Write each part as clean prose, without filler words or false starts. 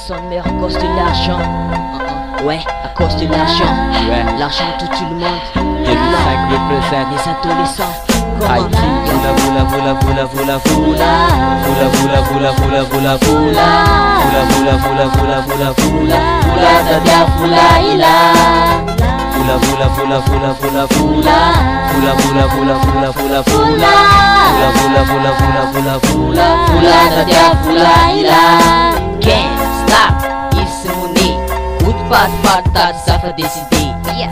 personnes meurent à cause de l'argent. Ouais, à cause de l'argent. Ouais. L'argent tout le monde. Et le 5 représente Les adolescents. Haïti. Fula fula fula fula fula fula. Fula fula fula fula fula fula. Fula fula fula fula fula fula. Fula tadia fula ila. Fula fula fula fula fula fula. Fula fula fula fula fula fula. Fula fula fula fula fula fula. Fula tadia fula ila. Can't stop, ils se monnaient. Good bad bad ça fait décider.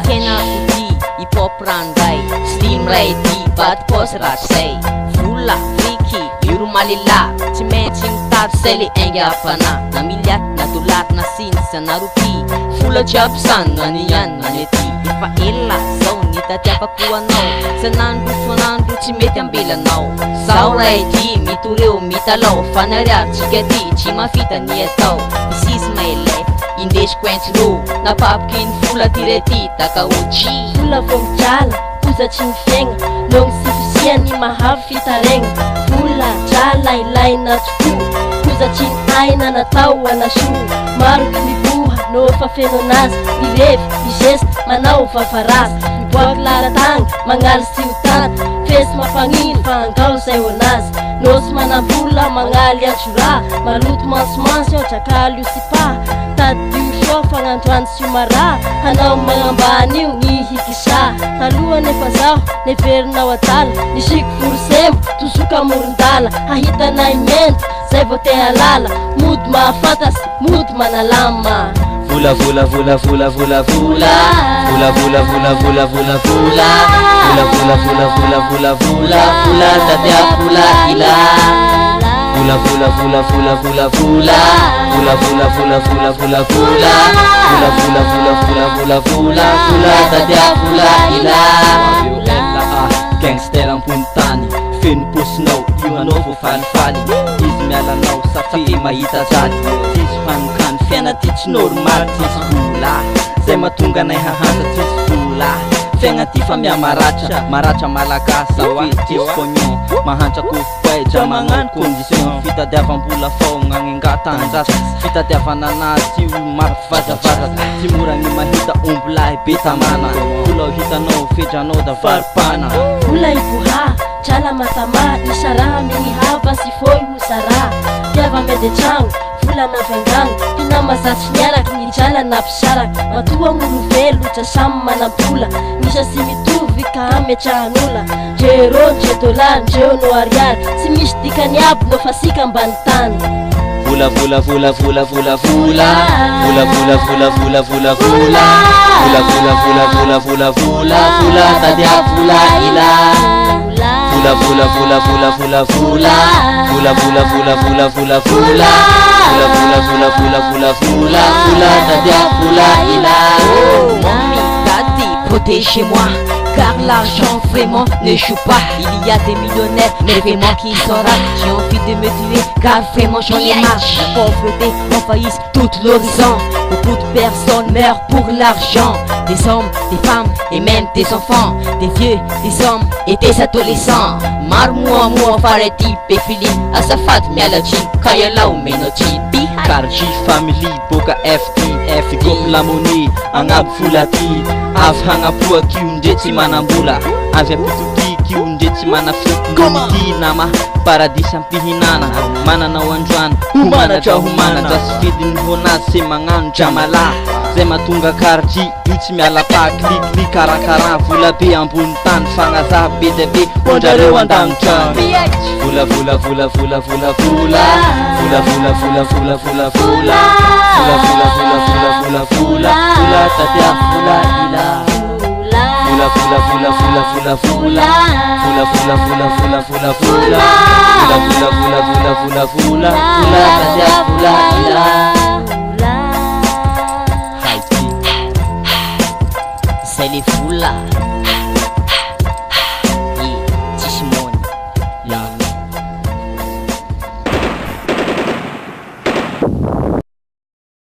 Kena uji, hip-hop randai. Slim ready, bad pos rasai. Fula, freaky, yurumalila. Timeching tat seli engapana. Namiliat, natulat na sinsa narupi. Fula job san, naniyan, naneti. Ifa illa, so nita tiapa kuwa no. Sanandu, sonandu, timeti ambila no. Sao ready, mitureo, mitalo. Fanariat, chiketi, chimafita nieto. This is my life. Indesh kwentro na papkin fula tireti takauchi fula vomjala kuza chimfenga long sifisia ni mahafitarenga fula jala ilaina tuku kuza chin aina na tawa na shu maru mibuha no fafeno nas miref bijes manau fafaras mibuak laratang mangal siutan fes mapangil fangau sewonas nos manabula mangal yachura malut mansmansyo chakalu sipa tadiusho fangantuan sumara hanau mangambaniu ngihikisa talua nefazaho neverina watala nishik fursem tusuka murundala hahita na imenta zay vote halala mud mafatas mud manalama Fula fula fula fula fula fula. Fula fula fula fula fula fula. Fula fula fula fula fula fula. Fula tadia fula ila. Fula fula fula fula fula fula. Fula fula fula fula fula fula. Fula fula fula fula fula fula. Fula tadia fula ila. Gangster ang puntani. Fin pusno yung novo fanfali. Izmialanao sa fi mahita zati. Tisfankan fiana tits normal tis fula. Zay matonga nay hahanta tis fula. Fiagna ty fa miamaracha maracha malakasa tis pognon. Mahantra kofoetra magnano condition. Fitadiavam-bola fogna agningatanjatra. Fitadiavana anazy io mampivazavaza. Tsy mora ny mahita omby lahy be tamana. Vola hitanao fedranao da varipana. fula ibuha jala matama isara minihava si foi husara tiava medetrano fula navangano pinamazatsy niaraky ny jala napisaraky matua molovelo trasamy manampola misa sy mitovy ka ametrahan'ola ndreo ndre dolary ndreo no ariary tsy misy dikany aby no fa sika ambany tany Fula fula fula fula fula fula. Fula fula fula fula fula fula. Fula fula fula fula fula fula. Fula tadia fula ila. Fula fula fula fula fula fula. Fula fula fula fula fula fula. Fula fula fula fula fula fula. Fula tadia fula ila. Mamie, tati, protégez-moi. Car l'argent vraiment ne joue pas. Il y a des millionnaires, mais vraiment qui sont rares. J'ai envie de me tuer, car vraiment j'en ai marre. La pauvreté envahit tout l'horizon. Beaucoup de personnes meurent pour l'argent. Des hommes, des femmes et même des enfants. Des vieux, des hommes et des adolescents. Marmoa moa fareti pefili asafat mialaji kaya lau menoji Karji family boka FTF gop lamoni angab fulati av hangapua kiunje tsy manambola avy apitupi kiunje tsy manafiti nama paradis ampihinana mananao androana humanatra humana dasfidiny honazy se magnano jamala zay matonga karji itsy miala pa klikli karakara vola be ambony tany fagnazaha be dia be ondrareo andagnotrano Fula fula fula fula fula fula. Fula fula fula fula fula fula. Fula fula fula fula fula fula. Fula tadia fula ila. Fula fula fula fula fula fula. Fula fula fula fula fula fula. Fula fula fula fula fula fula. Fula tadia fula ila. C'est les foulards.